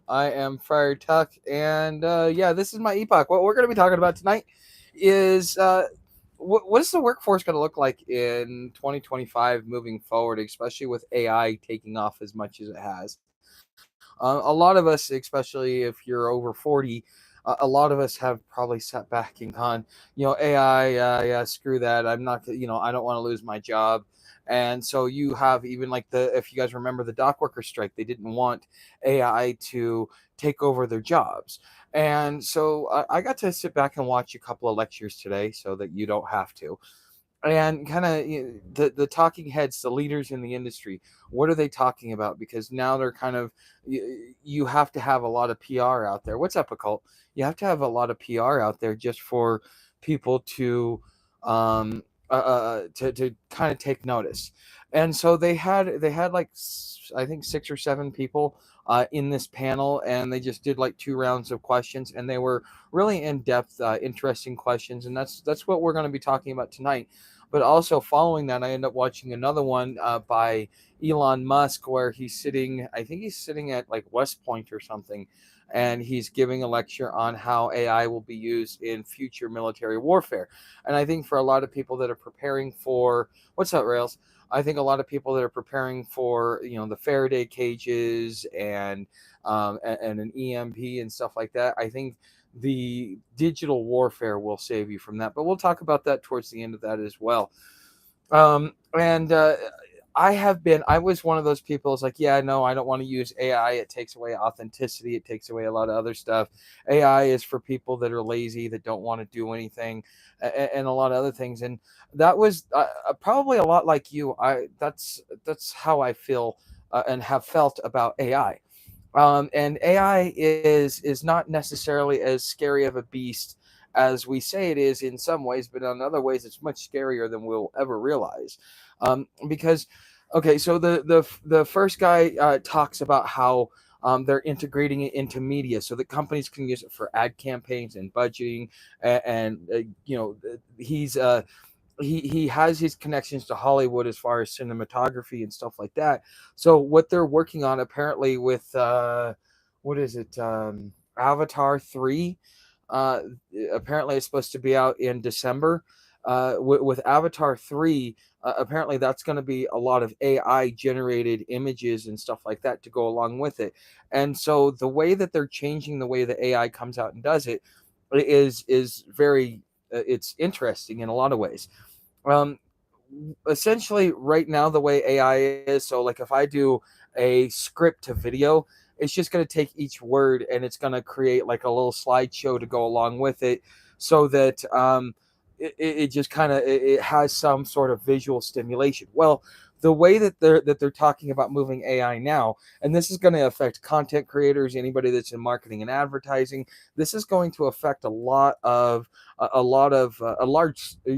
I am Friar Tuck, and yeah, this is my epoch. What we're going to be talking about tonight is what is the workforce going to look like in 2025 moving forward, especially with AI taking off as much as it has. A lot of us, especially if you're over 40, a lot of us have probably sat back and gone, AI, yeah, screw that. I'm not, I don't want to lose my job. And so you have even like if you guys remember the dock worker strike, they didn't want AI to take over their jobs. And so I got to sit back and watch a couple of lectures today so that you don't have to, and kind of the talking heads, the leaders in the industry, what are they talking about? Because now they're kind of, you have to have a lot of PR out there. What's up, occult? You have to have a lot of PR out there just for people to to kind of take notice. And so they had like I think 6 or 7 people in this panel, and they just did like 2 rounds of questions, and they were really in depth, interesting questions, and that's what we're going to be talking about tonight. But also following that, I end up watching another one by Elon Musk, where I think he's sitting at like West Point or something, and he's giving a lecture on how AI will be used in future military warfare. And I think for a lot of people that are preparing for, what's up, Rails? I think a lot of people that are preparing for, the Faraday cages and an EMP and stuff like that, I think the digital warfare will save you from that. But we'll talk about that towards the end of that as well. And I was one of those people who's like, yeah, no, I don't want to use AI. It takes away authenticity. It takes away a lot of other stuff. AI is for people that are lazy, that don't want to do anything, and a lot of other things. And that was probably a lot like you. That's how I feel and have felt about AI. And AI is not necessarily as scary of a beast as we say it is in some ways, but in other ways, it's much scarier than we'll ever realize. Because, okay, so the first guy talks about how they're integrating it into media so that companies can use it for ad campaigns and budgeting, and he has his connections to Hollywood as far as cinematography and stuff like that. So what they're working on apparently with what is it, Avatar 3, uh, apparently it's supposed to be out in December. With Avatar 3, apparently that's going to be a lot of AI generated images and stuff like that to go along with it. And so the way that they're changing the way the AI comes out and does it is very it's interesting in a lot of ways. um, Essentially right now the way AI is, so like if I do a script to video, it's just going to take each word and it's going to create like a little slideshow to go along with it, so that it just kind of it has some sort of visual stimulation. Well, the way that they're talking about moving AI now, and this is going to affect content creators, anybody that's in marketing and advertising. This is going to affect a large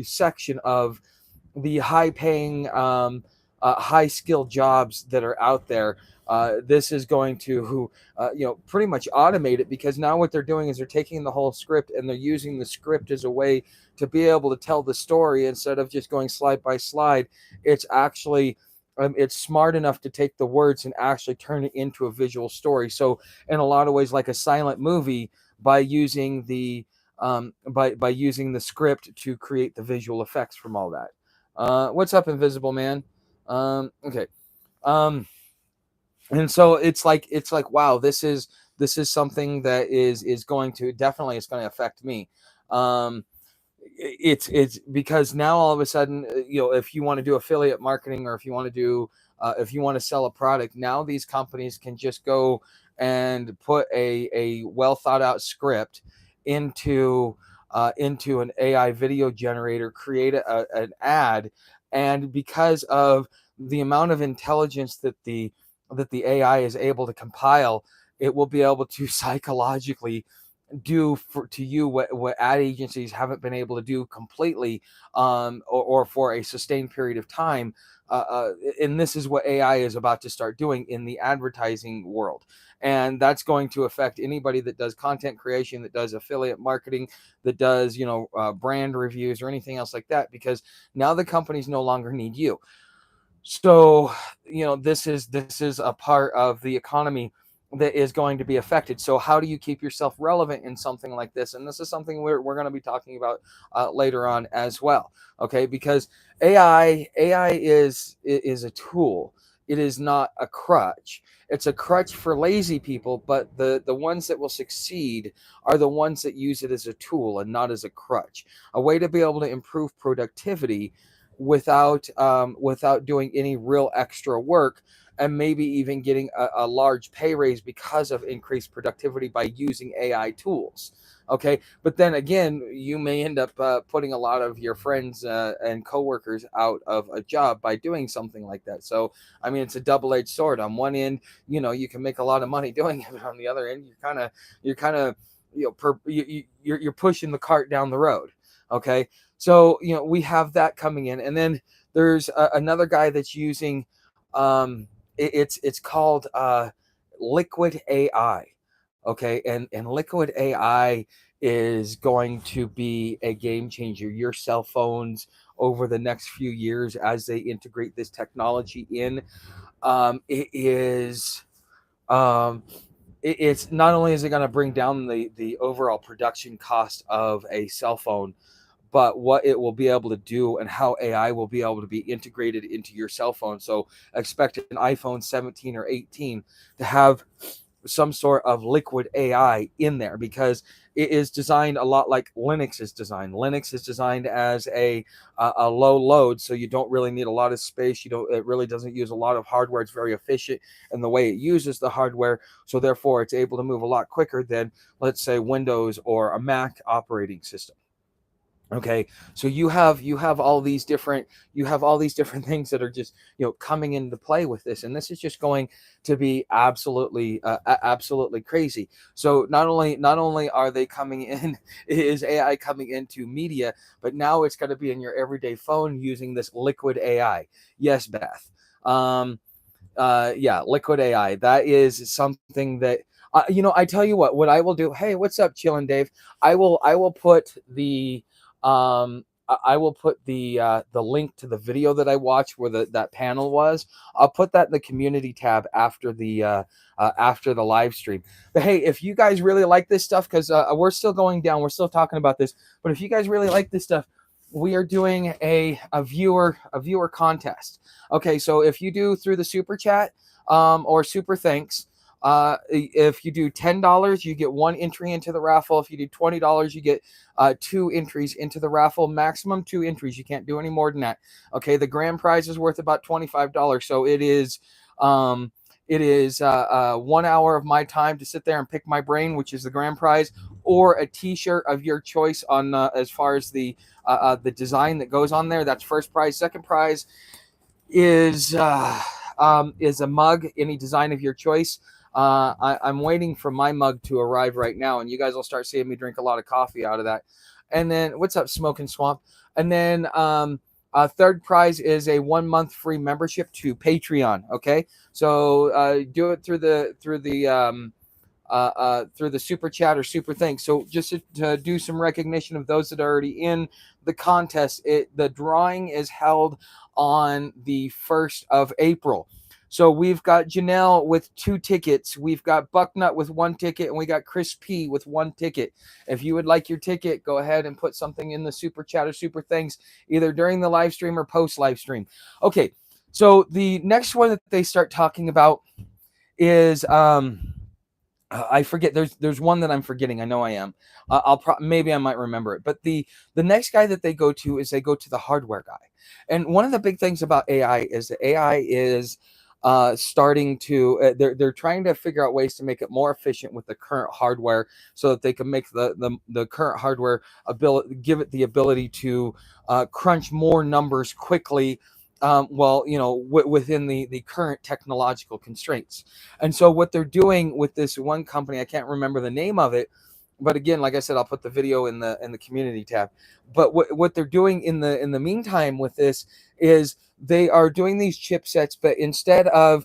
section of the high paying, high skilled jobs that are out there. This is going to pretty much automate it, because now what they're doing is they're taking the whole script and they're using the script as a way to be able to tell the story instead of just going slide by slide. It's actually it's smart enough to take the words and actually turn it into a visual story. So in a lot of ways, like a silent movie, by using by using the script to create the visual effects from all that. What's up, Invisible Man? Okay. Um, and so it's like wow, this is something that is going to definitely, it's going to affect me. Um, it's because now all of a sudden, if you want to do affiliate marketing, or if you want to sell a product, now these companies can just go and put a well thought out script into an AI video generator, create an ad, and because of the amount of intelligence that the AI is able to compile, it will be able to psychologically do to you what ad agencies haven't been able to do completely, or for a sustained period of time. And this is what AI is about to start doing in the advertising world. And that's going to affect anybody that does content creation, that does affiliate marketing, that does, brand reviews or anything else like that, because now the companies no longer need you. So, this is a part of the economy that is going to be affected. So how do you keep yourself relevant in something like this? And this is something we're going to be talking about later on as well. Okay, because AI is a tool. It is not a crutch. It's a crutch for lazy people, but the ones that will succeed are the ones that use it as a tool and not as a crutch, a way to be able to improve productivity without doing any real extra work, and maybe even getting a large pay raise because of increased productivity by using AI tools. Okay, but then again, you may end up putting a lot of your friends and coworkers out of a job by doing something like that. So, I mean, it's a double-edged sword. On one end, you can make a lot of money doing it, but on the other end, you're kind of you're pushing the cart down the road. Okay, so we have that coming in, and then there's another guy that's using it's called liquid AI. Okay, and liquid AI is going to be a game changer. Your cell phones over the next few years, as they integrate this technology in, it is um, it's not only is it going to bring down the overall production cost of a cell phone, but what it will be able to do and how AI will be able to be integrated into your cell phone. So expect an iPhone 17 or 18 to have some sort of liquid AI in there, because it is designed a lot like Linux is designed. Linux is designed as a low load, so you don't really need a lot of space. It really doesn't use a lot of hardware. It's very efficient in the way it uses the hardware, so therefore it's able to move a lot quicker than, let's say, Windows or a Mac operating system. Okay, so you have all these different things that are just coming into play with this, and this is just going to be absolutely crazy. So not only are they coming in, is AI coming into media, but now it's going to be in your everyday phone using this liquid AI. Yes, Beth. um yeah, liquid AI, that is something that I tell you what I will do. Hey, what's up, chillin' Dave? I will put I will put the link to the video that I watched where that panel was. I'll put that in the community tab after the live stream. But hey, if you guys really like this stuff, because we're still going down, we're still talking about this, but if you guys really like this stuff, we are doing a viewer contest. Okay, so if you do through the super chat or super thanks, if you do $10, you get one entry into the raffle. If you do $20, you get two entries into the raffle. Maximum two entries. You can't do any more than that. Okay, the grand prize is worth about $25, so it is 1 hour of my time to sit there and pick my brain, which is the grand prize, or a T-shirt of your choice on as far as the design that goes on there. That's first prize. Second prize is a mug, any design of your choice. I'm waiting for my mug to arrive right now, and you guys will start seeing me drink a lot of coffee out of that. And then, what's up, Smoking Swamp? And then, third prize is a 1 month free membership to Patreon. Okay, so do it through the super chat or super thanks. So just to do some recognition of those that are already in the contest, the drawing is held on the 1st of April. So we've got Janelle with 2 tickets. We've got Bucknut with 1 ticket, and we got Chris P with 1 ticket. If you would like your ticket, go ahead and put something in the super chat or super thanks, either during the live stream or post live stream. Okay, so the next one that they start talking about is I forget. There's one that I'm forgetting. I know I am. Maybe I might remember it. But the next guy that they go to is they go to the hardware guy. And one of the big things about AI is that AI is starting to they're trying to figure out ways to make it more efficient with the current hardware, so that they can make the current hardware give it the ability to crunch more numbers quickly, well, within the current technological constraints. And so what they're doing with this one company, I can't remember the name of it, but again, like I said, I'll put the video in the community tab. But what they're doing in the meantime with this is they are doing these chipsets, but instead of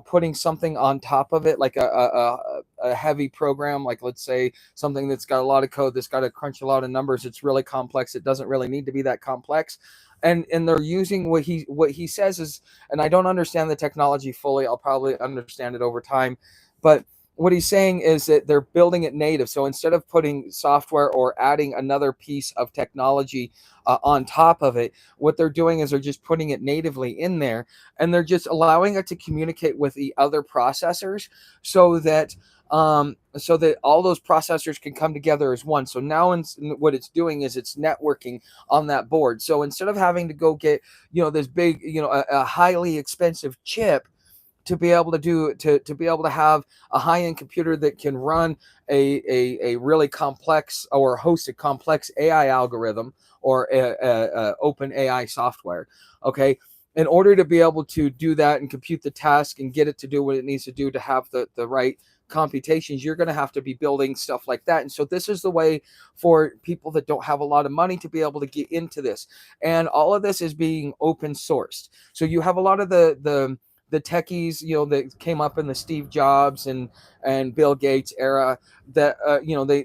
putting something on top of it, like a heavy program, like let's say something that's got a lot of code, that's got to crunch a lot of numbers, it's really complex, it doesn't really need to be that complex. and they're using what he says is, and I don't understand the technology fully. I'll probably understand it over time, but what he's saying is that they're building it native. So instead of putting software or adding another piece of technology on top of it, what they're doing is they're just putting it natively in there, and they're just allowing it to communicate with the other processors, so that all those processors can come together as one. So now what it's doing is it's networking on that board. So instead of having to go get this big a highly expensive chip to be able to to be able to have a high-end computer that can run a really complex or host a complex AI algorithm or a open AI software. Okay. In order to be able to do that and compute the task and get it to do what it needs to do to have the right computations, you're going to have to be building stuff like that. And so this is the way for people that don't have a lot of money to be able to get into this. And all of this is being open sourced. So you have a lot of the techies, that came up in the Steve Jobs and Bill Gates era, that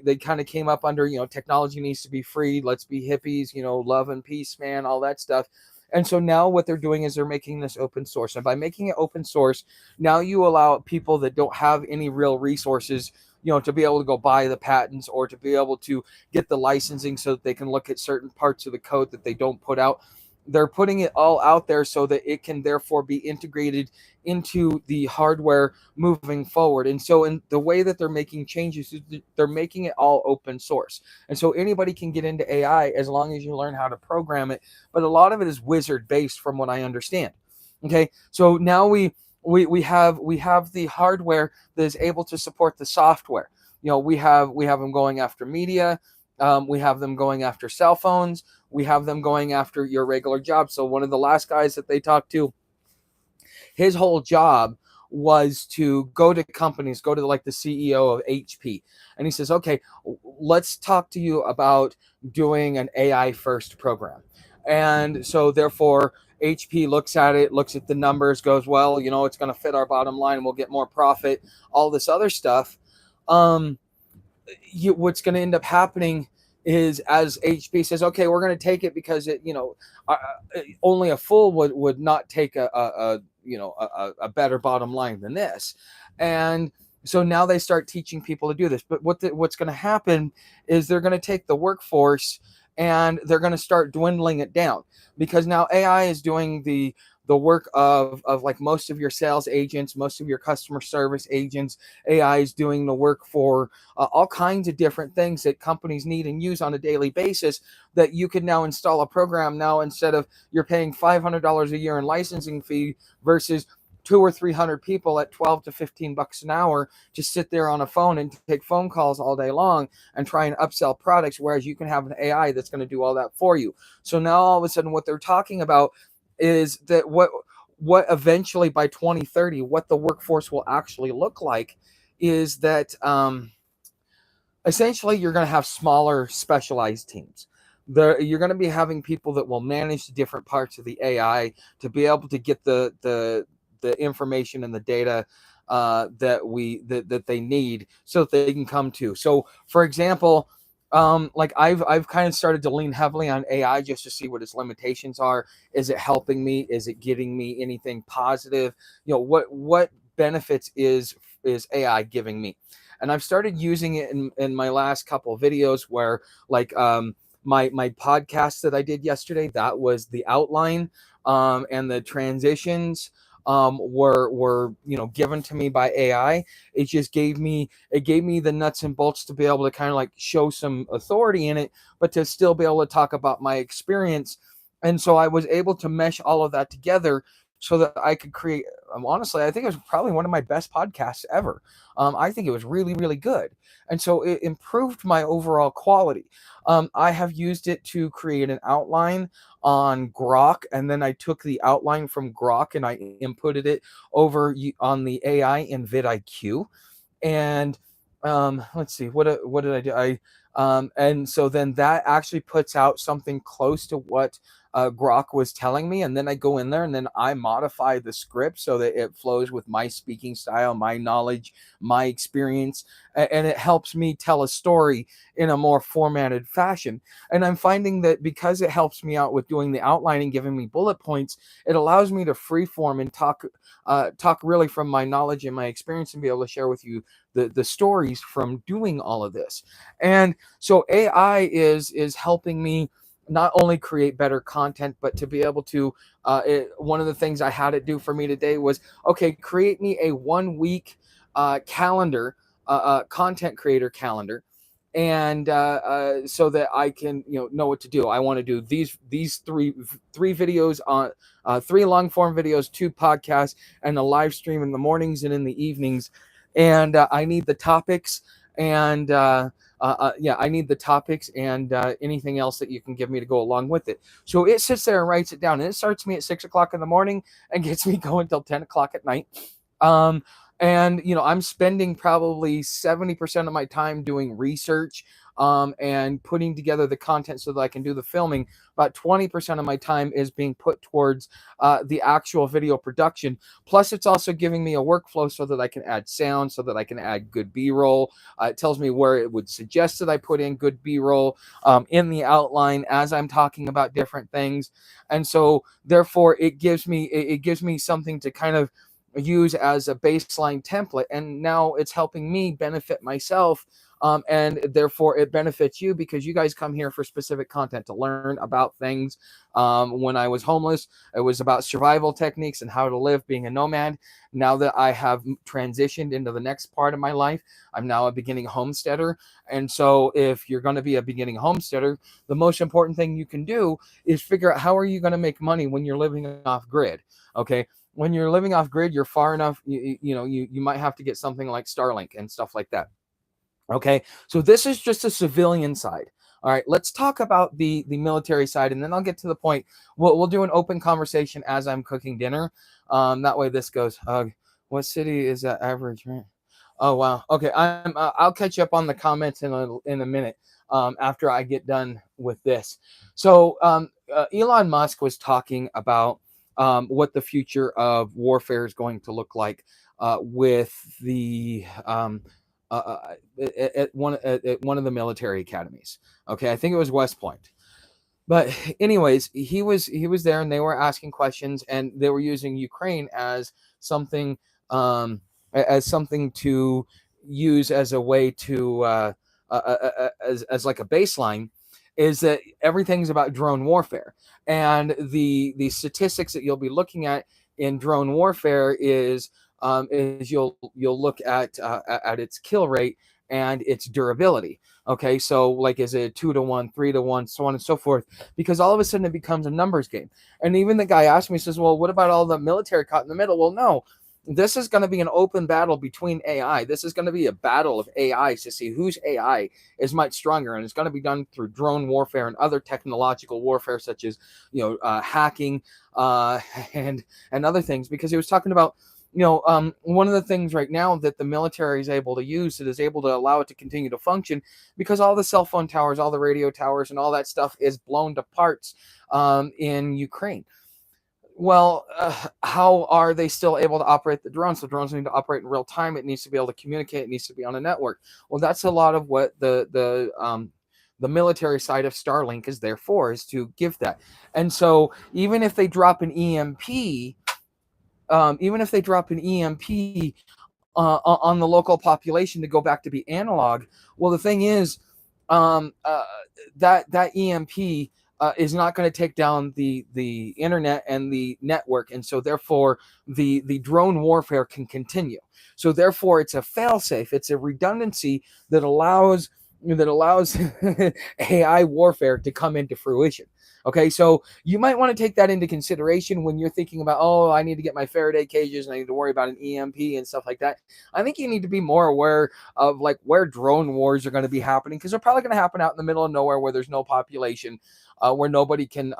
they kind of came up under, technology needs to be free, let's be hippies, love and peace, man, all that stuff. And so now what they're doing is they're making this open source. And by making it open source, now you allow people that don't have any real resources, to be able to go buy the patents or to be able to get the licensing so that they can look at certain parts of the code that they don't put out. They're putting it all out there so that it can therefore be integrated into the hardware moving forward. And so in the way that they're making changes, they're making it all open source. And so anybody can get into AI as long as you learn how to program it. But a lot of it is wizard based from what I understand. Okay. So now we have the hardware that is able to support the software. We have them going after media. We have them going after cell phones. We have them going after your regular job. So one of the last guys that they talked to, his whole job was to go to companies, go to like the CEO of HP. And he says, okay, let's talk to you about doing an AI first program. And so therefore, HP looks at it, looks at the numbers, goes, well, it's going to fit our bottom line. We'll get more profit, all this other stuff. What's going to end up happening is, as HP says, okay, we're going to take it because only a fool would not take a better bottom line than this. And so now they start teaching people to do this. But what's going to happen is they're going to take the workforce and they're going to start dwindling it down, because now AI is doing the work of like most of your sales agents, most of your customer service agents. AI is doing the work for all kinds of different things that companies need and use on a daily basis, that you can now install a program now, instead of you're paying $500 a year in licensing fee versus 200 or 300 people at 12 to 15 bucks an hour to sit there on a phone and take phone calls all day long and try and upsell products, whereas you can have an AI that's going to do all that for you. So now all of a sudden what they're talking about is that what eventually by 2030, what the workforce will actually look like is that essentially you're going to have smaller specialized teams. You're going to be having people that will manage the different parts of the AI to be able to get the information and the data that they need, so that they can come to. So for example, like I've kind of started to lean heavily on AI just to see what its limitations are. Is it helping me? Is it getting me anything positive? What benefits is AI giving me? And I've started using it in my last couple of videos, where like my podcast that I did yesterday, that was the outline, and the transitions were given to me by AI. It gave me the nuts and bolts to be able to kind of like show some authority in it, but to still be able to talk about my experience. And so I was able to mesh all of that together so that I could create. Honestly, I think it was probably one of my best podcasts ever. I think it was really, really good. And so it improved my overall quality. I have used it to create an outline on Grok, and then I took the outline from Grok and I inputted it over on the AI in vidIQ. And let's see, what did I do? And so then that actually puts out something close to what Grok was telling me, and then I go in there and then I modify the script so that it flows with my speaking style, my knowledge, my experience, and it helps me tell a story in a more formatted fashion. And I'm finding that because it helps me out with doing the outlining, giving me bullet points, it allows me to freeform and talk really from my knowledge and my experience, and be able to share with you the stories from doing all of this. And so AI is helping me not only create better content, but to be able to one of the things I had it do for me today was, okay, create me a 1 week calendar, content creator calendar, and so that I can know what to do. I want to do these three videos on three long form videos, two podcasts, and a live stream in the mornings and in the evenings. And I need the topics, and yeah, I need the topics and anything else that you can give me to go along with it. So it sits there and writes it down, and it starts me at 6 o'clock in the morning and gets me going till 10 o'clock at night. Um, and I'm spending probably 70% of my time doing research, and putting together the content so that I can do the filming. About 20% of my time is being put towards the actual video production. Plus, it's also giving me a workflow so that I can add sound, so that I can add good B-roll. It tells me where it would suggest that I put in good B-roll in the outline as I'm talking about different things. And so therefore it gives me something to kind of use as a baseline template, and now it's helping me benefit myself, and therefore it benefits you, because you guys come here for specific content to learn about things. When I was homeless, it was about survival techniques and how to live being a nomad. Now that I have transitioned into the next part of my life, I'm now a beginning homesteader. And so if you're going to be a beginning homesteader, the most important thing you can do is figure out how are you going to make money when you're living off grid. Okay, when you're living off grid, you're far enough, you might have to get something like Starlink and stuff like that. Okay, so this is just a civilian side. All right, let's talk about the military side, and then I'll get to the point. We'll do an open conversation as I'm cooking dinner. That way this goes. What city is that average rent? Oh wow. Okay, I'll catch you up on the comments in a minute, after I get done with this. So Elon Musk was talking about what the future of warfare is going to look like with the at one of the military academies. Okay, I think it was West Point. But anyways, he was there, and they were asking questions, and they were using Ukraine something um, as something to use as a way to as like a baseline, is that everything's about drone warfare, and the statistics that you'll be looking at in drone warfare is you'll look at its kill rate and its durability. Okay, so like, is it 2 to 1, 3 to 1, so on and so forth? Because all of a sudden it becomes a numbers game. And even the guy asked me, says, "Well, what about all the military caught in the middle?" Well, no, this is going to be an open battle between AI. This is going to be a battle of AIs to see whose AI is much stronger, and it's going to be done through drone warfare and other technological warfare, such as hacking uh, and other things. Because he was talking about one of the things right now that the military is able to use, that is able to allow it to continue to function, because all the cell phone towers, all the radio towers, and all that stuff is blown to parts in Ukraine. Well, how are they still able to operate the drones? So drones need to operate in real time. It needs to be able to communicate. It needs to be on a network. Well, that's a lot of what the military side of Starlink is there for, is to give that. And so even if they drop an EMP, on the local population to go back to be analog, well, the thing is, that EMP is not going to take down the internet and the network, and so therefore the drone warfare can continue. So therefore, it's a failsafe. It's a redundancy that allows AI warfare to come into fruition. Okay, so you might want to take that into consideration when you're thinking about, oh, I need to get my Faraday cages and I need to worry about an EMP and stuff like that. I think you need to be more aware of like where drone wars are going to be happening, because they're probably going to happen out in the middle of nowhere where there's no population, where nobody can,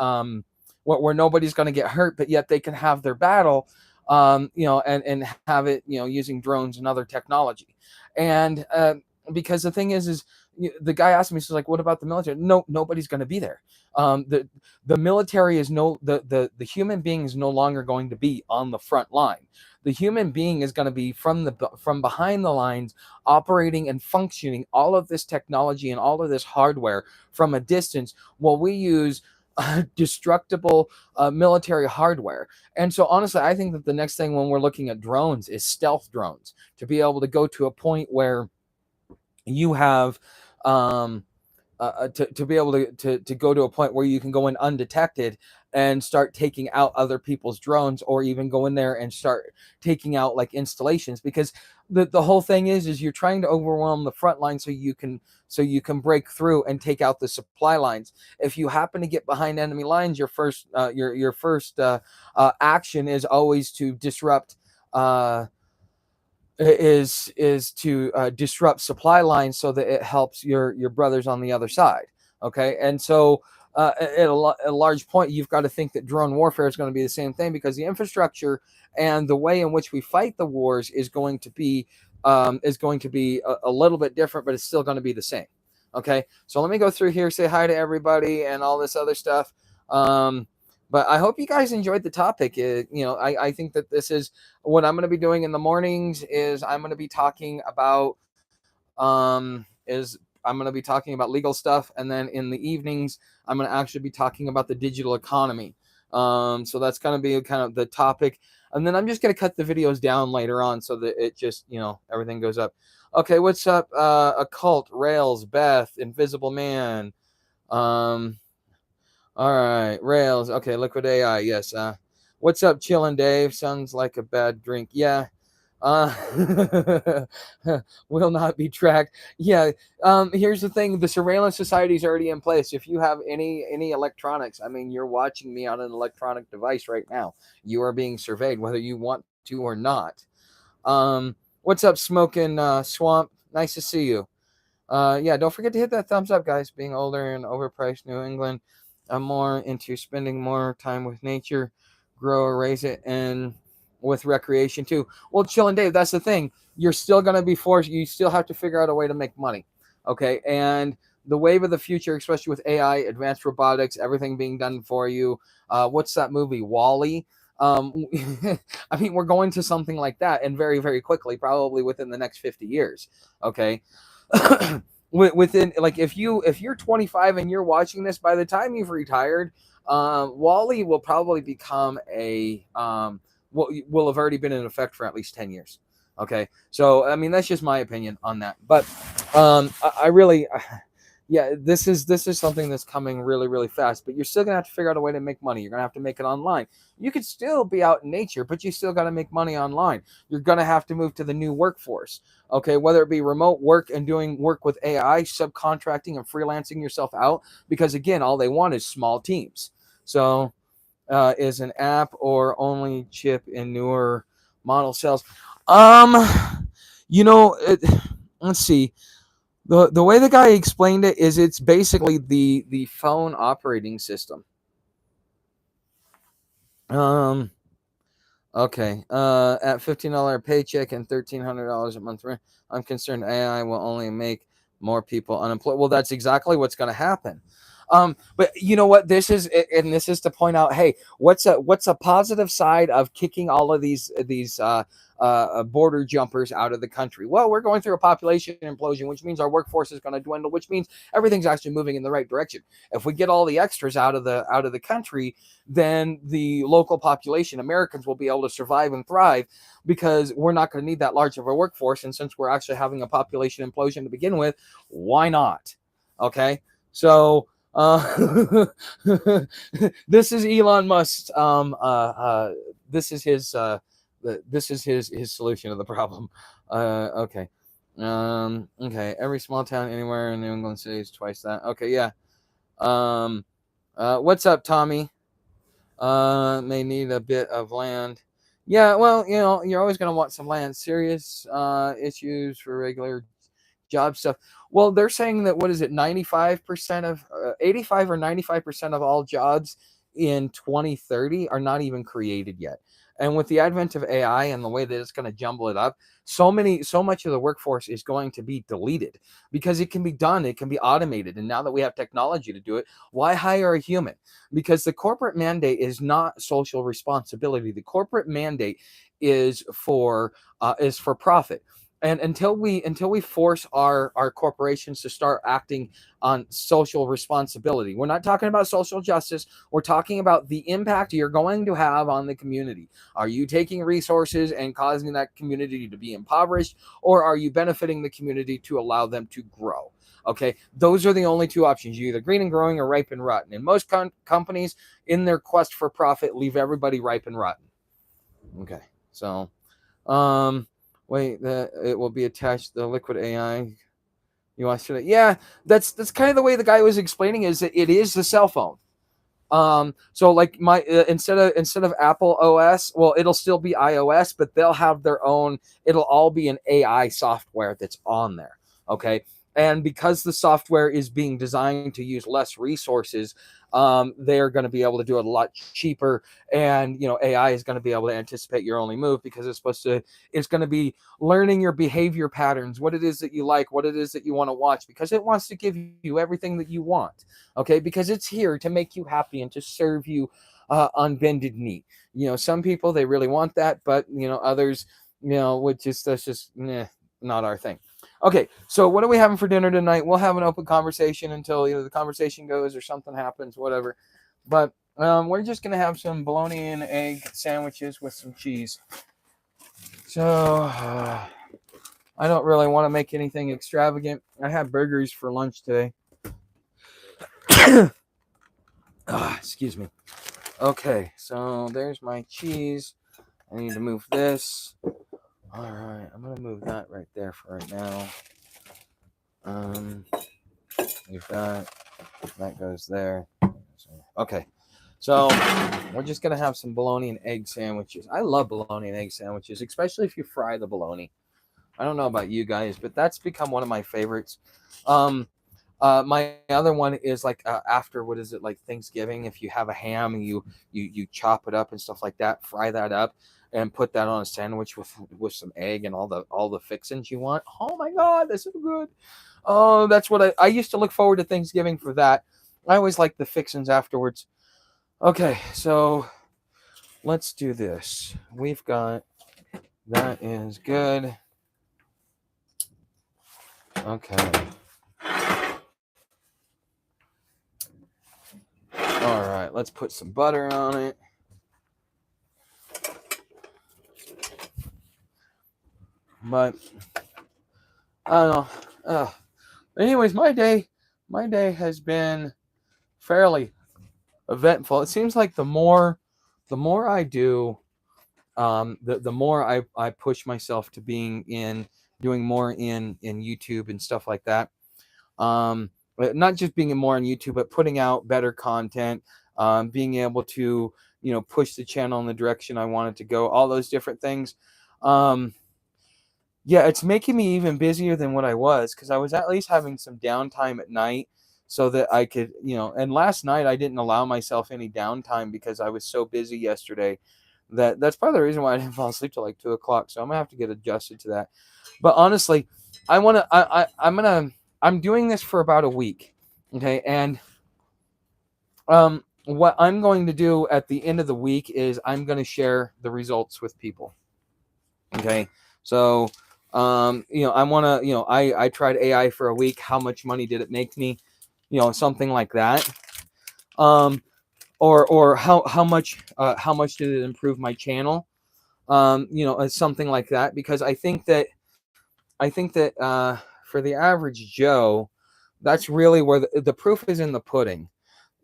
where nobody's going to get hurt, but yet they can have their battle, and have it, using drones and other technology. And because the thing is the guy asked me, so like, what about the military? No, nobody's going to be there. The military is the human being is no longer going to be on the front line. The human being is going to be from behind the lines, operating and functioning all of this technology and all of this hardware from a distance, while we use destructible military hardware. And so honestly, I think that the next thing when we're looking at drones is stealth drones, to be able to go to a point where you have to be able to go to a point where you can go in undetected and start taking out other people's drones, or even go in there and start taking out like installations, because the whole thing is you're trying to overwhelm the front line so you can break through and take out the supply lines. If you happen to get behind enemy lines, your first action is always to disrupt to disrupt supply lines so that it helps your brothers on the other side. Okay, and so at a large point, you've got to think that drone warfare is going to be the same thing, because the infrastructure and the way in which we fight the wars is going to be a little bit different, but it's still going to be the same. Okay, so let me go through here, say hi to everybody, and all this other stuff. But I hope you guys enjoyed the topic. I think that this is what I'm going to be doing in the mornings. Is I'm going to be talking about legal stuff, and then in the evenings I'm going to actually be talking about the digital economy. So that's going to be kind of the topic, and then I'm just going to cut the videos down later on so that it just everything goes up. Okay, what's up? Occult, Rails, Beth, Invisible Man. All right, Rails. Okay, Liquid AI. Yes. What's up, Chillin' Dave? Sounds like a bad drink. Yeah. Will not be tracked. Yeah. Here's the thing: the surveillance society is already in place. If you have any electronics, I mean, you're watching me on an electronic device right now. You are being surveyed, whether you want to or not. What's up, Smoking Swamp? Nice to see you. Yeah, don't forget to hit that thumbs up, guys. Being older and overpriced New England, I'm more into spending more time with nature, grow or raise it, and with recreation too. Well, Chillin' Dave, that's the thing. You're still going to be forced. You still have to figure out a way to make money. Okay. And the wave of the future, especially with AI, advanced robotics, everything being done for you. What's that movie? Wall-E. I mean, we're going to something like that, and very, very quickly, probably within the next 50 years. Okay. Within, like, if you're 25 and you're watching this, by the time you've retired, Wall-E will probably become will have already been in effect for at least 10 years. Okay, so I mean, that's just my opinion on that, but I really yeah, this is something that's coming really, really fast, but you're still gonna have to figure out a way to make money. You're gonna have to make it online. You could still be out in nature, but you still got to make money online. You're gonna have to move to the new workforce. Okay, whether it be remote work and doing work with AI, subcontracting and freelancing yourself out, because again, all they want is small teams. So is an app or only chip in newer model cells? Um, let's see. The way the guy explained it is it's basically the phone operating system. Okay. At $15 paycheck and $1,300 a month rent, I'm concerned AI will only make more people unemployed. Well, that's exactly what's going to happen. But you know what? This is to point out, hey, what's a positive side of kicking all of these border jumpers out of the country? Well, we're going through a population implosion, which means our workforce is going to dwindle, which means everything's actually moving in the right direction. If we get all the extras out of the country, then the local population, Americans, will be able to survive and thrive, because we're not going to need that large of a workforce. And since we're actually having a population implosion to begin with, why not? Okay, so. This is Elon Musk. This is his solution to the problem. Okay. Okay. Every small town anywhere in New England city is twice that. Okay. Yeah. What's up, Tommy? May need a bit of land. Yeah. Well, you're always gonna want some land. Serious issues for regular job stuff. Well, they're saying that, what is it, 95% of 85 or 95% of all jobs in 2030 are not even created yet. And with the advent of AI and the way that it's going to jumble it up, so much of the workforce is going to be deleted because it can be done, it can be automated. And now that we have technology to do it, why hire a human? Because the corporate mandate is not social responsibility. The corporate mandate is for profit. And until we force our corporations to start acting on social responsibility, we're not talking about social justice. We're talking about the impact you're going to have on the community. Are you taking resources and causing that community to be impoverished, or are you benefiting the community to allow them to grow? Okay, those are the only two options. You're either green and growing or ripe and rotten. And most companies, in their quest for profit, leave everybody ripe and rotten. Okay, so wait, that it will be attached to the liquid AI. You watched it? Yeah, that's kind of the way the guy was explaining is that it is the cell phone. So like my instead of Apple OS, well, it'll still be iOS, but they'll have their own. It'll all be an AI software that's on there. Okay, and because the software is being designed to use less resources, they're going to be able to do it a lot cheaper. And AI is going to be able to anticipate your only move because it's going to be learning your behavior patterns, what it is that you like, what it is that you want to watch, because it wants to give you everything that you want. Okay, because it's here to make you happy and to serve you on bended knee. Some people, they really want that, but others, which is that's just not our thing. Okay, so what are we having for dinner tonight? We'll have an open conversation until either the conversation goes or something happens, whatever. But we're just gonna have some bologna and egg sandwiches with some cheese. So I don't really want to make anything extravagant. I had burgers for lunch today. Excuse me. Okay, so there's my cheese. I need to move this. All right, I'm gonna move that right there for right now. Move that goes there. Okay, so we're just gonna have some bologna and egg sandwiches. I love bologna and egg sandwiches, especially if you fry the bologna. I don't know about you guys, but that's become one of my favorites. My other one is like after what is it like Thanksgiving? If you have a ham and you chop it up and stuff like that, fry that up and put that on a sandwich with some egg and all the fixings you want. Oh my God, that's so good. Oh, that's what I used to look forward to Thanksgiving for that. I always like the fixings afterwards. Okay, so let's do this. We've got that is good. Okay. All right, let's put some butter on it. But I don't know. Anyways, my day has been fairly eventful. It seems like the more I do, the more I push myself to doing more in YouTube and stuff like that. But not just being more on YouTube, but putting out better content, being able to push the channel in the direction I want it to go. All those different things. Yeah, it's making me even busier than what I was because I was at least having some downtime at night so that I could, and last night I didn't allow myself any downtime because I was so busy yesterday that's part of the reason why I didn't fall asleep till like 2 o'clock. So I'm gonna have to get adjusted to that. But honestly, I'm doing this for about a week. Okay. And, what I'm going to do at the end of the week is I'm going to share the results with people. Okay. So, I want to, I tried AI for a week. How much money did it make me? Something like that. Or how much did it improve my channel? Something like that, because I think that for the average Joe, that's really where the proof is in the pudding.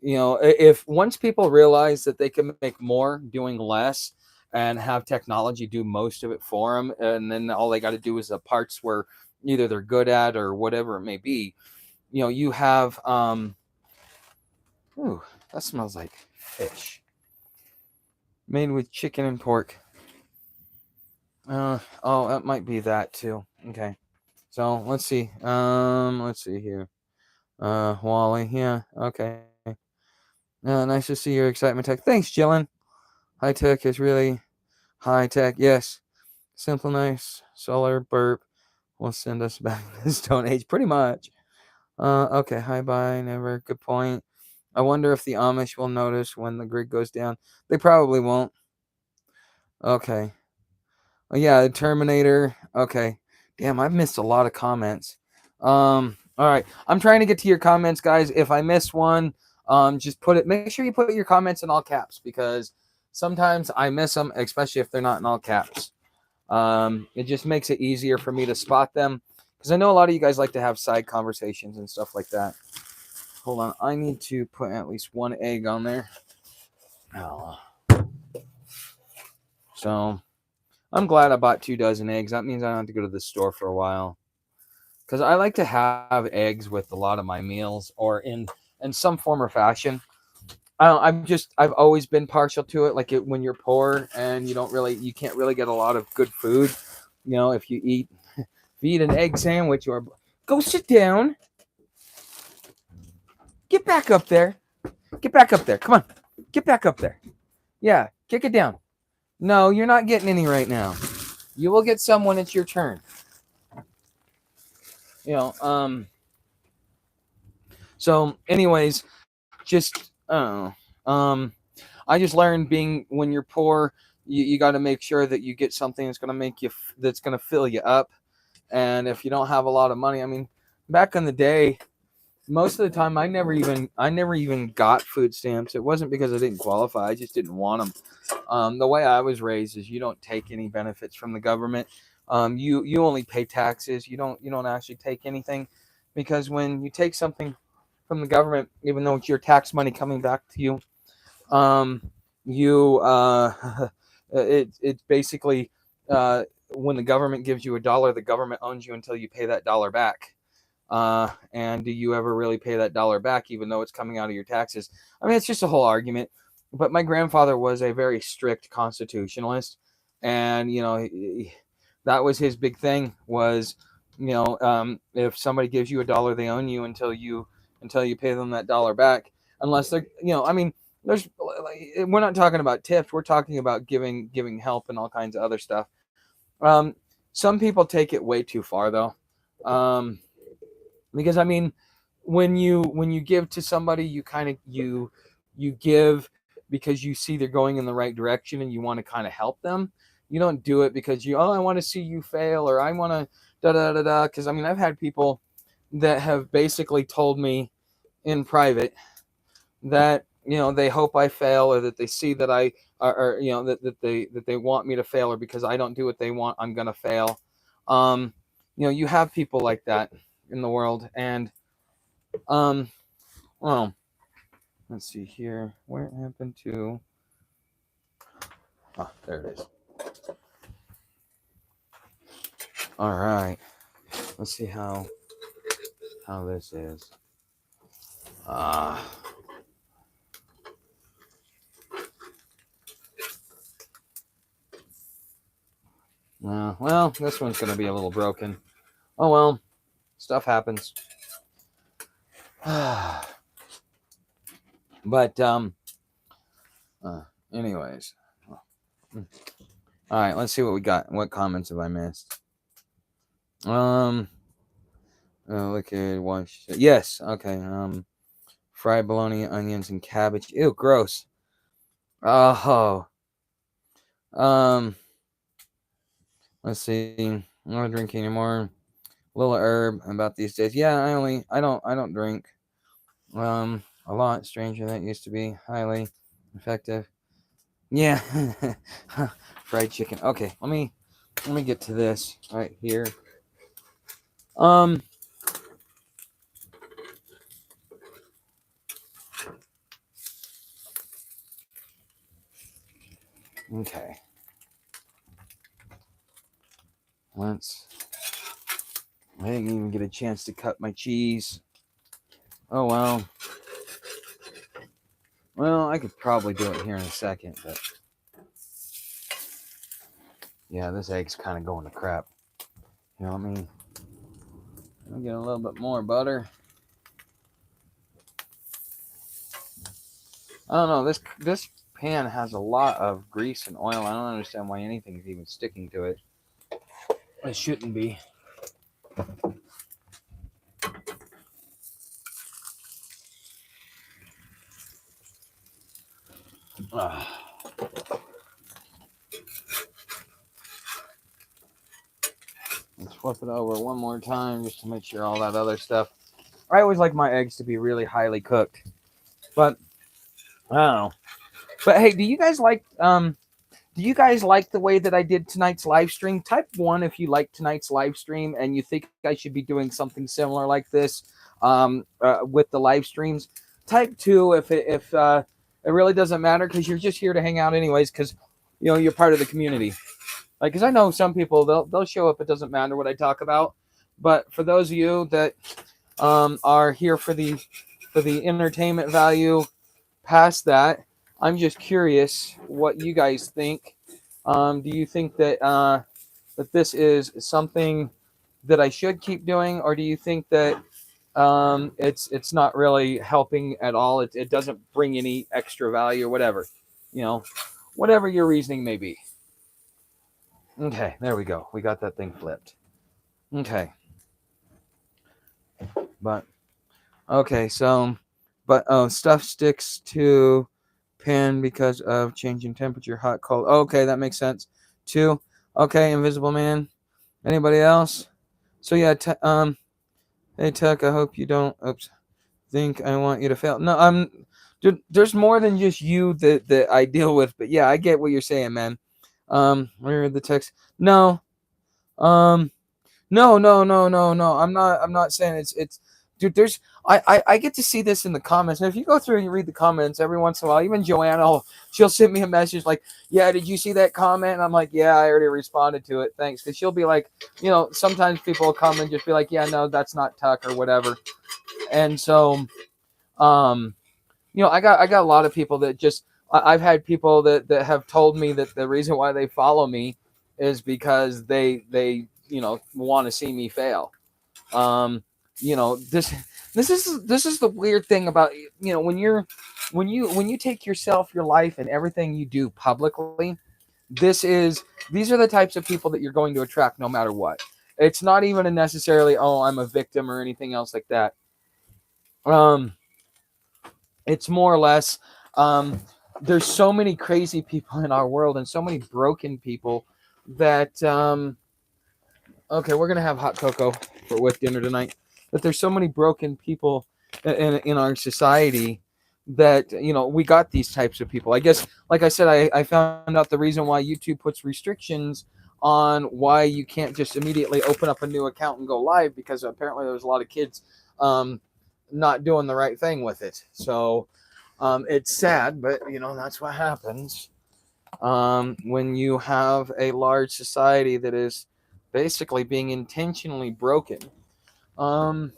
If once people realize that they can make more doing less and have technology do most of it for them, and then all they got to do is the parts where either they're good at or whatever it may be, you have ooh, that smells like fish made with chicken and pork. Oh, that might be that too. Okay, so let's see. Let's see here. Wally, yeah, okay. Nice to see your excitement, Tech. Thanks, Jillian. High Tech is really High tech, yes. Simple, nice, solar burp will send us back to the Stone Age, pretty much. Okay, hi, bye, never. Good point. I wonder if the Amish will notice when the grid goes down. They probably won't. Okay. Oh, yeah, the Terminator. Okay. Damn, I've missed a lot of comments. All right. I'm trying to get to your comments, guys. If I miss one, just put it. Make sure you put your comments in all caps because sometimes I miss them, especially if they're not in all caps. It just makes it easier for me to spot them because I know a lot of you guys like to have side conversations and stuff like that. Hold on. I need to put at least one egg on there. Oh. So I'm glad I bought 2 dozen eggs. That means I don't have to go to the store for a while. Because I like to have eggs with a lot of my meals or in some form or fashion. I've always been partial to it. Like when you're poor and you can't really get a lot of good food. If you eat an egg sandwich or go sit down, get back up there, get back up there. Come on, get back up there. Yeah, kick it down. No, you're not getting any right now. You will get some when it's your turn. You know, So, anyways, just I just learned being when you're poor, you got to make sure that you get something that's gonna fill you up. And if you don't have a lot of money, I mean, back in the day, most of the time I never even got food stamps. It wasn't because I didn't qualify; I just didn't want them. The way I was raised is you don't take any benefits from the government. You only pay taxes. You don't actually take anything because when you take something from the government, even though it's your tax money coming back to you, um, you it's basically when the government gives you $1, the government owns you until you pay that dollar back. And do you ever really pay that dollar back, even though it's coming out of your taxes? I mean, it's just a whole argument. But my grandfather was a very strict constitutionalist, and that was his big thing. Was if somebody gives you $1, they own you until you pay them that dollar back. Unless they're I mean, we're not talking about tips. We're talking about giving help and all kinds of other stuff. Um, some people take it way too far though. Because I mean, when you give to somebody, you give because you see they're going in the right direction and you want to kind of help them. You don't do it because I want to see you fail or I want to da da da da. Because I mean, I've had people that have basically told me in private that they hope I fail or that they see that I or that they want me to fail or because I don't do what they want I'm gonna fail. You have people like that in the world. And um well, let's see here where it happened to. Oh, there it is. All right, let's see how this is. uh well, this one's gonna be a little broken. Oh well, stuff happens. But anyways, all right, let's see what we got. What comments have I missed? Look at one. Yes, okay. Fried bologna, onions, and cabbage. Ew, gross. Oh. Let's see. I'm not drinking anymore. Little herb about these days. Yeah, I don't drink. A lot stranger than it used to be. Highly effective. Yeah. Fried chicken. Okay, let me get to this right here. Um. Okay. I didn't even get a chance to cut my cheese. Oh well. Well, I could probably do it here in a second, but yeah, this egg's kind of going to crap. You know what I mean? I'll get a little bit more butter. I don't know. This pan has a lot of grease and oil. I don't understand why anything's even sticking to it. It shouldn't be. Ah. Let's flip it over one more time just to make sure all that other stuff. I always like my eggs to be really highly cooked, but I don't know. But hey, do you guys like the way that I did tonight's live stream? Type one if you like tonight's live stream and you think I should be doing something similar like this with the live streams. Type two if it really doesn't matter because you're just here to hang out anyways because you're part of the community. Like, because I know some people they'll show up. It doesn't matter what I talk about, but for those of you that are here for the entertainment value, past that, I'm just curious what you guys think. Do you think that that this is something that I should keep doing, or do you think that it's not really helping at all? It doesn't bring any extra value or whatever, you know, whatever your reasoning may be. Okay, there we go. We got that thing flipped. Okay, but okay, so but stuff sticks to pan because of changing temperature, hot, cold. Okay, that makes sense. Two. Okay, Invisible Man. Anybody else? So yeah, hey Tuck, I hope you don't. Oops. Think I want you to fail. No, dude, there's more than just you that I deal with. But yeah, I get what you're saying, man. Where are the text? No. Um. No, no, no, no, no. I'm not saying it's dude, I get to see this in the comments. And if you go through and you read the comments every once in a while, even Joanna she'll send me a message like, yeah, did you see that comment? And I'm like, yeah, I already responded to it. Thanks. Because she'll be like, sometimes people will come and just be like, yeah, no, that's not Tuck or whatever. And so I got a lot of people that just I've had people that have told me that the reason why they follow me is because they want to see me fail. Um, this is the weird thing about when you take yourself, your life, and everything you do publicly. These are the types of people that you're going to attract no matter what. It's not even necessarily, oh, I'm a victim or anything else like that. It's more or less, there's so many crazy people in our world and so many broken people that okay, we're gonna have hot cocoa with dinner tonight. But there's so many broken people in our society that we got these types of people. I guess, like I said, I found out the reason why YouTube puts restrictions on why you can't just immediately open up a new account and go live, because apparently there's a lot of kids not doing the right thing with it. So it's sad, but that's what happens when you have a large society that is basically being intentionally broken. Um,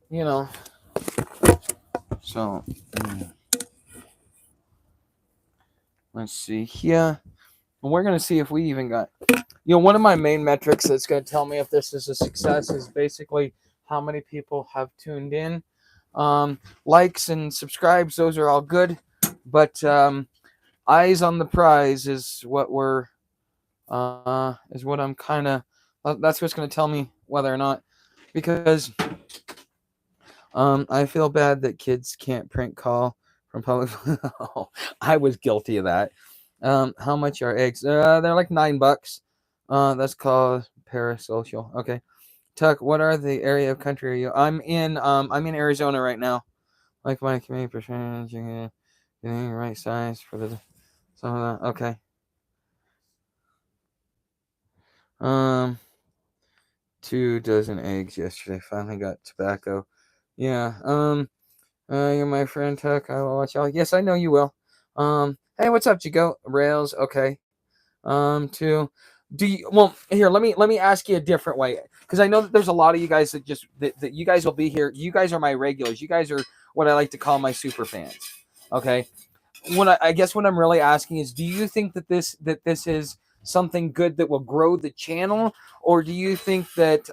you know, so let's see here. We're gonna see if we even got. One of my main metrics that's gonna tell me if this is a success is basically how many people have tuned in. Likes and subscribes, those are all good, but eyes on the prize is what I'm kind of. That's what's gonna tell me whether or not, because I feel bad that kids can't prank call from public. I was guilty of that. How much are eggs? They're like $9. That's called parasocial. Okay. Tuck, what are the area of country are you? I'm in Arizona right now. Like my community percentage, getting the right size for the some of that. Okay. Um, 2 dozen eggs yesterday. Finally got tobacco. Yeah. You're my friend Tuck. I will watch y'all. Yes, I know you will. Hey, what's up, Jigo? Rails. Okay. Two. Do you? Well, here. Let me ask you a different way, because I know that there's a lot of you guys that you guys will be here. You guys are my regulars. You guys are what I like to call my super fans. Okay. I guess what I'm really asking is, do you think that this is something good that will grow the channel, or do you think that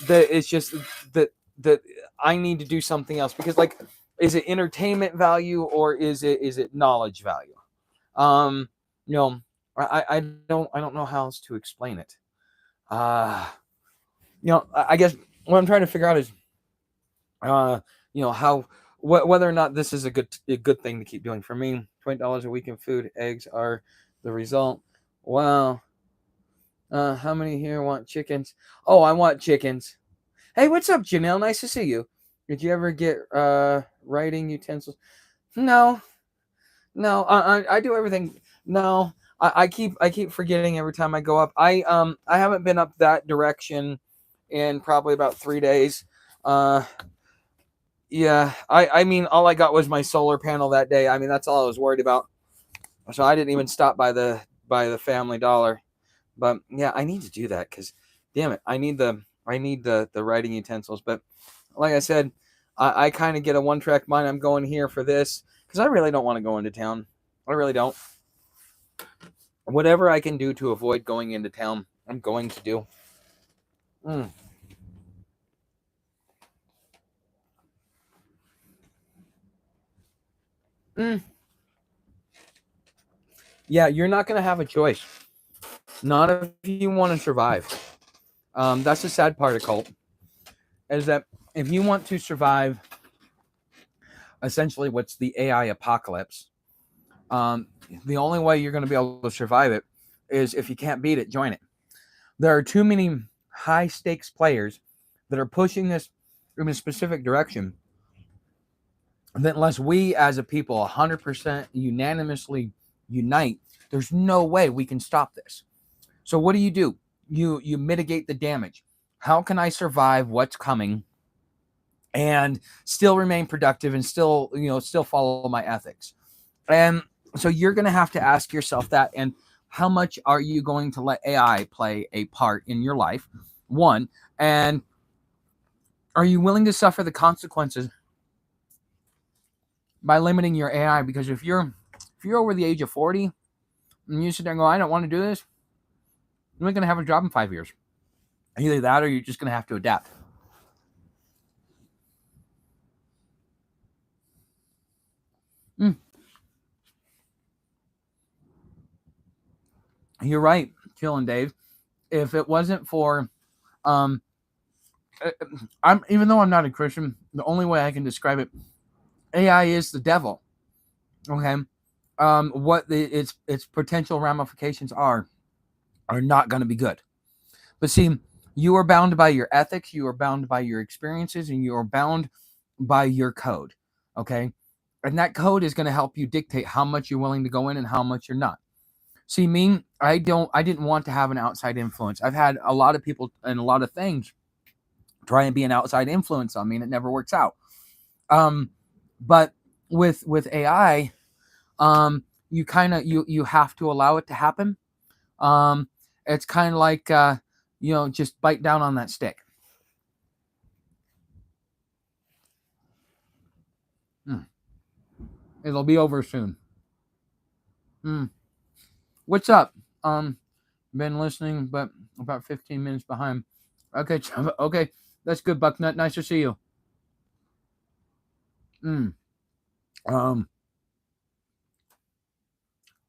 it's just that I need to do something else? Because like Is it entertainment value, or is it knowledge value? Um, you know, I don't know how else to explain it. Uh, I guess what I'm trying to figure out is, uh, how whether or not this is a good thing to keep doing. For me, $20 a week in food, eggs are the result. Wow. How many here want chickens? Oh, I want chickens. Hey, what's up, Janelle? Nice to see you. Did you ever get writing utensils? No, no. I do everything. No, I keep forgetting every time I go up. I haven't been up that direction in probably about 3 days. Uh, yeah. I mean, all I got was my solar panel that day. I mean, that's all I was worried about. So I didn't even stop by the Family Dollar. But yeah, I need to do that because, damn it, I need the writing utensils. But like I said, I kind of get a one track mind. I'm going here for this because I really don't want to go into town. I really don't. Whatever I can do to avoid going into town, I'm going to do. Mm. Mm. Yeah, you're not going to have a choice. Not if you want to survive. That's the sad part of cult, is that if you want to survive essentially what's the AI apocalypse, um, the only way you're going to be able to survive it is if you can't beat it, join it. There are too many high stakes players that are pushing this in a specific direction that unless we as a people 100% unanimously unite, there's no way we can stop this. So what do? You mitigate the damage. How can I survive what's coming and still remain productive and still follow my ethics? And so you're going to have to ask yourself that. And how much are you going to let AI play a part in your life? One, and are you willing to suffer the consequences by limiting your AI? Because if you're over the age of 40 and you sit there and go, I don't want to do this, you're not going to have a job in 5 years. Either that, or you're just going to have to adapt. Mm, you're right, Kill Dave. If it wasn't for um, I'm even though I'm not a Christian, the only way I can describe it, AI is the devil. Okay, what its potential ramifications are not going to be good. But see, you are bound by your ethics, you are bound by your experiences, and you are bound by your code. Okay, and that code is going to help you dictate how much you're willing to go in and how much you're not. See, me, I didn't want to have an outside influence. I've had a lot of people and a lot of things try and be an outside influence on me, and it never works out. Um, but with AI, you kind of you have to allow it to happen. Um, it's kind of like just bite down on that stick. Mm, it'll be over soon. Mm, what's up? Been listening, but about 15 minutes behind. Okay, okay, that's good, Bucknut. Nice to see you. Mm, um,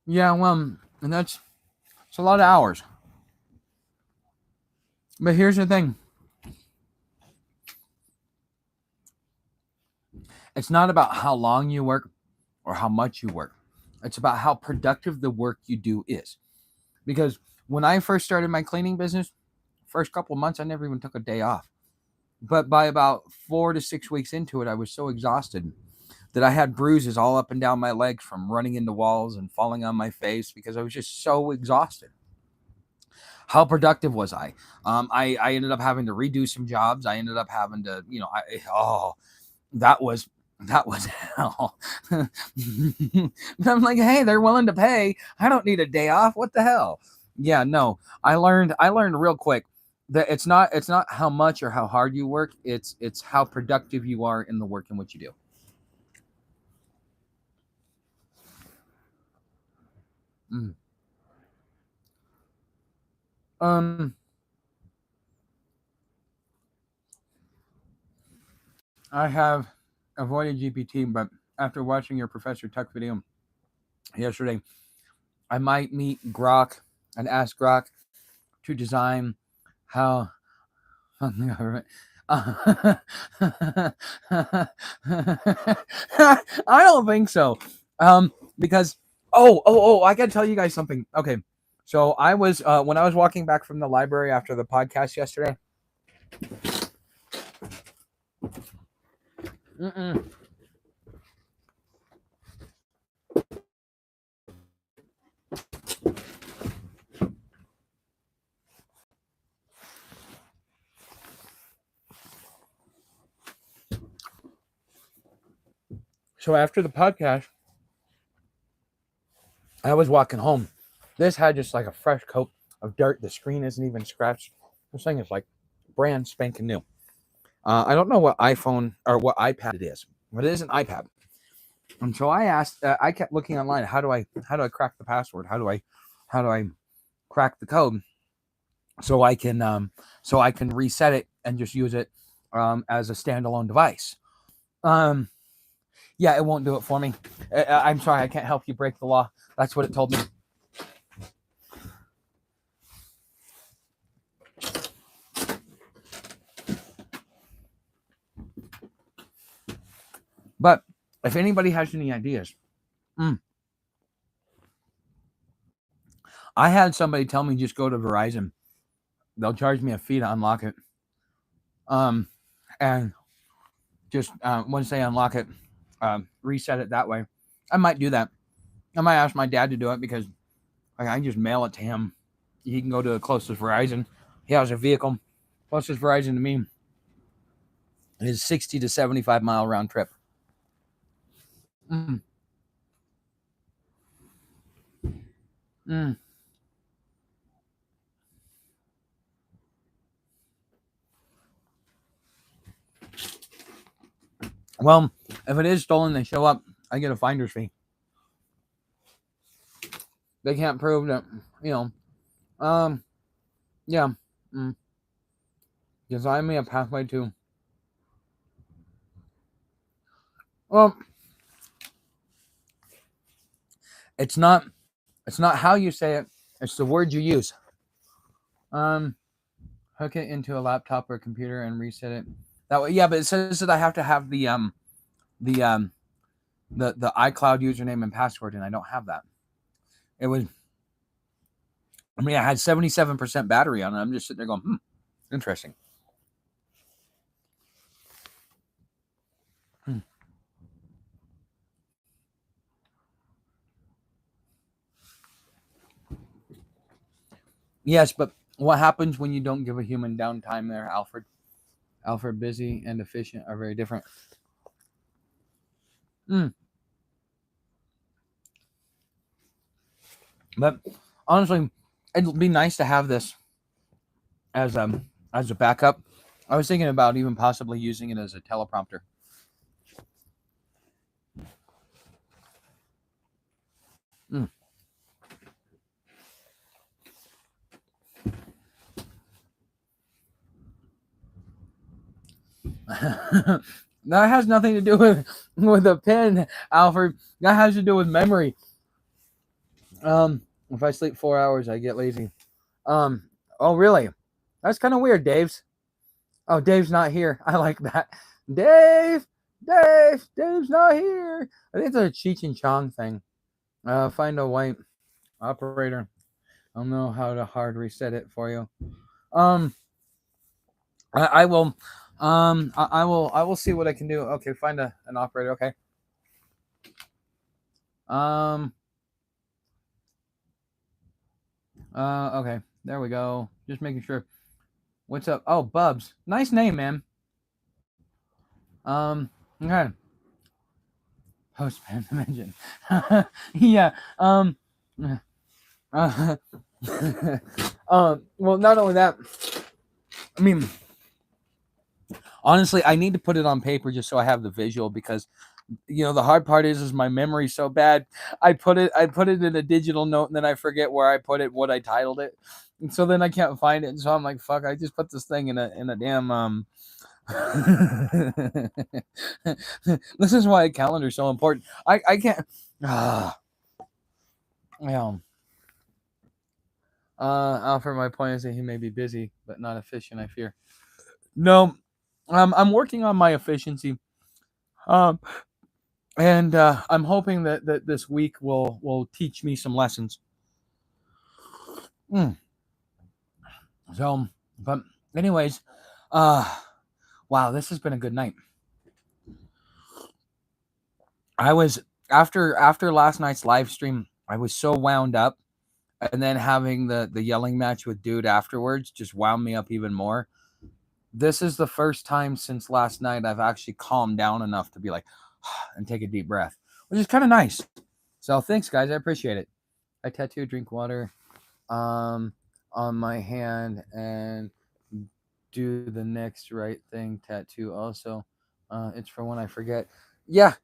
yeah, well, and that's it's a lot of hours. But here's the thing: it's not about how long you work or how much you work. It's about how productive the work you do is. Because when I first started my cleaning business, first couple of months, I never even took a day off. But by about 4 to 6 weeks into it, I was so exhausted that I had bruises all up and down my legs from running into walls and falling on my face because I was just so exhausted. How productive was I? I ended up having to redo some jobs. I ended up having to, that was that was hell. But I'm like, hey, they're willing to pay. I don't need a day off. What the hell? Yeah, no. I learned real quick that it's not how much or how hard you work. It's how productive you are in the work in which you do. Mm. Um, I have. avoided GPT, but after watching your Professor Tuck video yesterday, I might meet Grok and ask Grok to design how. I don't think so. Because I gotta tell you guys something. Okay, so I was when I was walking back from the library after the podcast yesterday. So after the podcast, I was walking home. This had just like a fresh coat of dirt. The screen isn't even scratched. This thing is like brand spanking new. I don't know what iPhone or what iPad it is, but it is an iPad. And so I asked. I kept looking online. How do I crack the password? How do I crack the code so I can reset it and just use it as a standalone device? Yeah, it won't do it for me. I'm sorry, I can't help you break the law. That's what it told me. But if anybody has any ideas, I had somebody tell me just go to Verizon. They'll charge me a fee to unlock it. And just once they unlock it, reset it that way. I might do that. I might ask my dad to do it because I can just mail it to him. He can go to the closest Verizon. He has a vehicle. Closest Verizon to me is 60 to 75 mile round trip. Well, if it is stolen, they show up. I get a finder's fee. They can't prove that, yeah. Design me a pathway to. Well, it's not how you say it. It's the word you use. Hook it into a laptop or computer and reset it that way. Yeah, but it says that I have to have the iCloud username and password, and I don't have that. It was. I mean, I had 77% battery on it. I'm just sitting there going, interesting. Yes, but what happens when you don't give a human downtime there, Alfred? Alfred, busy and efficient are very different. But honestly, it'd be nice to have this as a backup. I was thinking about even possibly using it as a teleprompter. That has nothing to do with a pen, Alfred. That has to do with memory. If I sleep 4 hours, I get lazy. Oh, really? That's kind of weird, Dave's. Oh, Dave's not here. I like that. Dave's not here. I think it's a Cheech and Chong thing. Find a white operator. I'll know how to hard reset it for you. I will. I will see what I can do. Okay, find an operator. Okay. Okay. There we go. Just making sure. What's up? Oh, Bubs. Nice name, man. Okay. Postman dimension. Yeah. Well, not only that. I mean, honestly, I need to put it on paper just so I have the visual because, the hard part is my memory's so bad. I put it in a digital note and then I forget where I put it, what I titled it, and so then I can't find it. And so I'm like, fuck, I just put this thing in a damn This is why a calendar is so important. I can't. Yeah. Alfred, my point is that he may be busy, but not efficient, I fear. No, I'm working on my efficiency. Um, and I'm hoping that this week will teach me some lessons. Mm. So, but anyways, wow, this has been a good night. I was after last night's live stream, I was so wound up, and then having the yelling match with Dude afterwards just wound me up even more. This is the first time since last night I've actually calmed down enough to be like and take a deep breath, which is kind of nice. So thanks, guys. I appreciate it. I tattoo, drink water on my hand, and do the next right thing tattoo also. It's for when I forget. Yeah.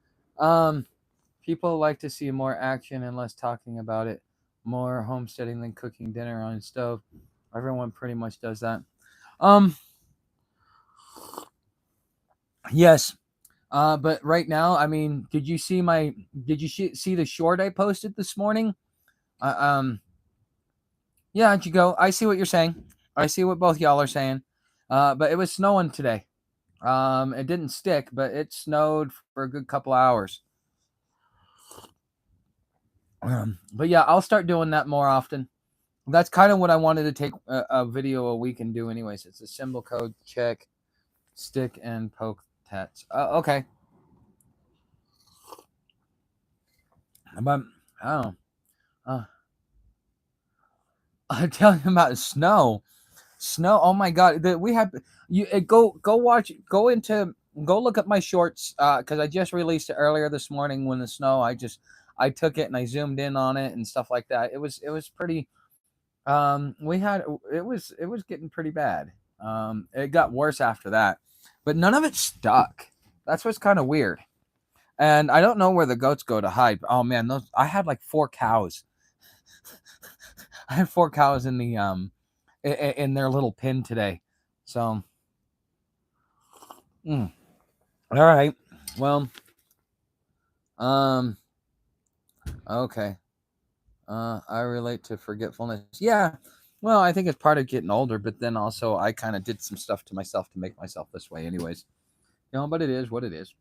People like to see more action and less talking about it. More homesteading than cooking dinner on a stove. Everyone pretty much does that. Um, yes. But right now, I mean, did you see see the short I posted this morning? Uh, um, yeah, did you go? I see what you're saying. I see what both y'all are saying. But it was snowing today. It didn't stick, but it snowed for a good couple hours. But yeah, I'll start doing that more often. That's kind of what I wanted to take a video a week and do anyways. It's a symbol code check, stick and poke tats. Okay. But oh, I'm telling you about snow. Snow. Oh my god. We have you go watch go look at my shorts because I just released it earlier this morning when the snow. I took it and I zoomed in on it and stuff like that. It was pretty. We had it was getting pretty bad. It got worse after that, but none of it stuck. That's what's kind of weird. And I don't know where the goats go to hide. Oh man, those I had like 4 cows. I had 4 cows in the in their little pen today. So, all right. Well, um, okay. I relate to forgetfulness. Yeah. Well, I think it's part of getting older, but then also I kind of did some stuff to myself to make myself this way, anyways. But it is what it is.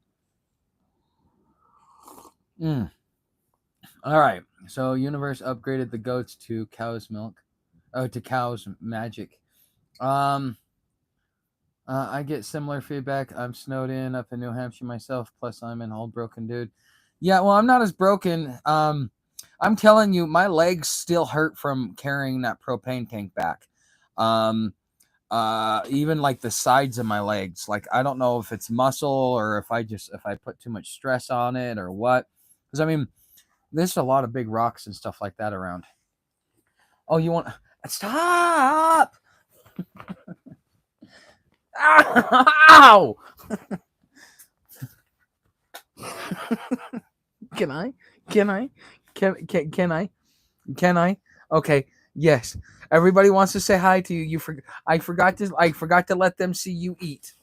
All right. So, universe upgraded the goats to cow's milk. Oh, to cow's magic. Um, I get similar feedback. I'm snowed in up in New Hampshire myself. Plus, I'm an old broken dude. Yeah, well, I'm not as broken. I'm telling you, my legs still hurt from carrying that propane tank back. Um, even like the sides of my legs. Like I don't know if it's muscle or if I put too much stress on it or what. Because I mean, there's a lot of big rocks and stuff like that around. Oh, you want stop? Ow! Can I? Can I? Can I? Can I? Okay. Yes. Everybody wants to say hi to you. I forgot to let them see you eat.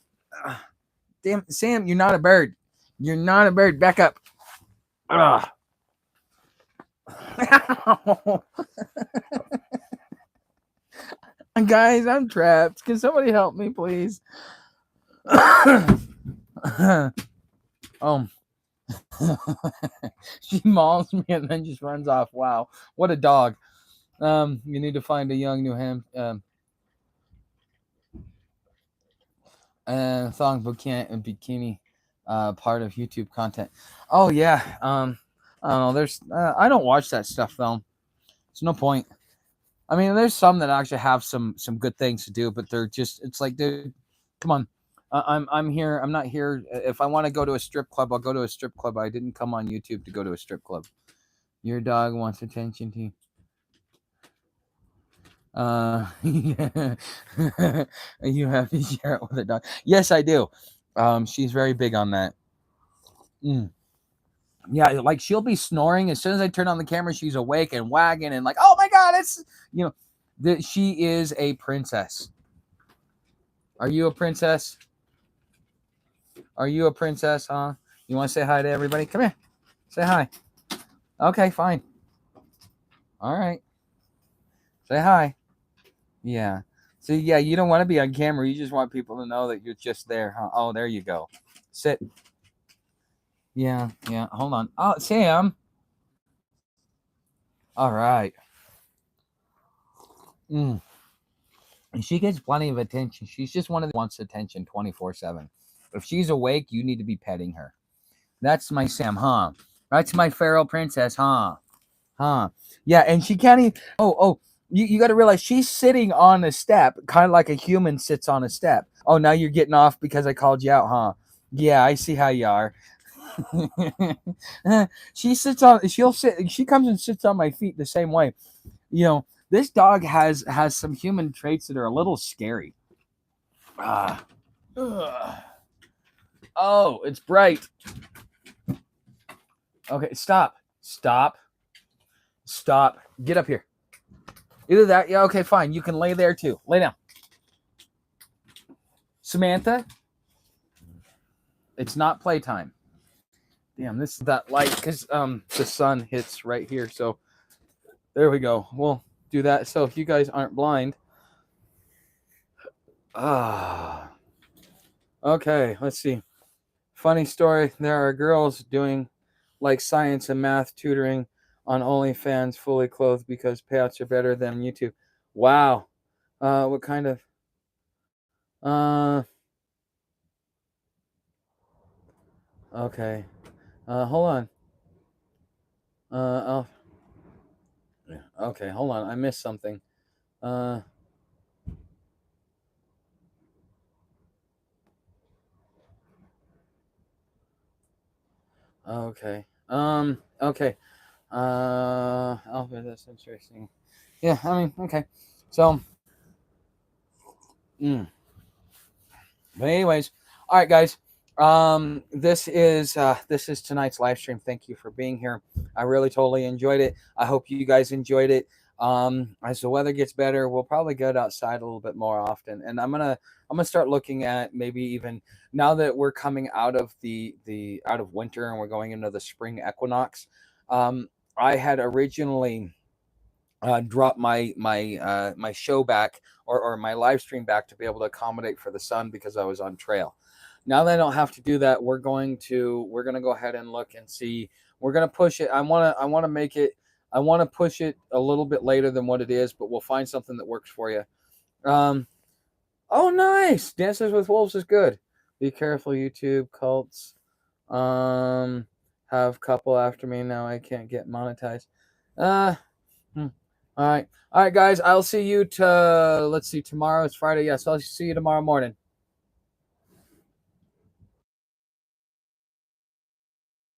Damn, Sam, you're not a bird. You're not a bird. Back up. Guys, I'm trapped. Can somebody help me, please? Oh. She mauls me and then just runs off. Wow. What a dog. You need to find a young New Hampshire thong bikini part of YouTube content. Oh yeah. I don't know. There's I don't watch that stuff though. There's no point. I mean, there's some that actually have some good things to do, but they're just it's like, dude, come on. I'm here. I'm not here. If I want to go to a strip club, I'll go to a strip club. I didn't come on YouTube to go to a strip club. Your dog wants attention to you. You have to share it with a dog. Yes, I do. She's very big on that. Yeah, like she'll be snoring as soon as I turn on the camera. She's awake and wagging and like, oh my god, it's that she is a princess. Are you a princess? Are you a princess, huh? You want to say hi to everybody? Come here. Say hi. Okay, fine. All right. Say hi. Yeah. So yeah, you don't want to be on camera. You just want people to know that you're just there, huh? Oh, there you go. Sit. Yeah, yeah. Hold on. Oh, Sam. All right. Mm. She gets plenty of attention. She's just one of the wants attention 24/7. If she's awake, you need to be petting her. That's my Sam, huh? That's my feral princess, huh? Huh? Yeah, and she can't even. Oh, you got to realize she's sitting on a step, kind of like a human sits on a step. Oh, now you're getting off because I called you out, huh? Yeah, I see how you are. She sits on. She'll sit. She comes and sits on my feet the same way. This dog has some human traits that are a little scary. Ah. Ugh. Oh, it's bright. Okay, stop. Stop. Stop. Get up here. Either that, yeah, okay, fine. You can lay there too. Lay down. Samantha, it's not playtime. Damn, this is that light because the sun hits right here. So there we go. We'll do that. So if you guys aren't blind. Okay, let's see. Funny story. There are girls doing like science and math tutoring on OnlyFans fully clothed because payouts are better than YouTube. Wow. What kind of uh okay. Hold on. Oh, yeah. Okay, hold on. I missed something. Uh okay. Okay. Alpha, that's interesting. Yeah, I mean, okay. So, but anyways, all right, guys. This is tonight's live stream. Thank you for being here. I really totally enjoyed it. I hope you guys enjoyed it. As the weather gets better, we'll probably get outside a little bit more often. And I'm gonna start looking at maybe even now that we're coming out of the out of winter and we're going into the spring equinox. I had originally drop my show back or my live stream back to be able to accommodate for the sun because I was on trail. Now that I don't have to do that, we're gonna go ahead and look and see. We're gonna push it. I wanna make it. I want to push it a little bit later than what it is, but we'll find something that works for you. Um, oh, nice! Dances with Wolves is good. Be careful, YouTube cults. Um, have couple after me now. I can't get monetized. Uh, Hmm. All right. All right, guys. I'll see you let's see, tomorrow is Friday. Yes, I'll see you tomorrow morning.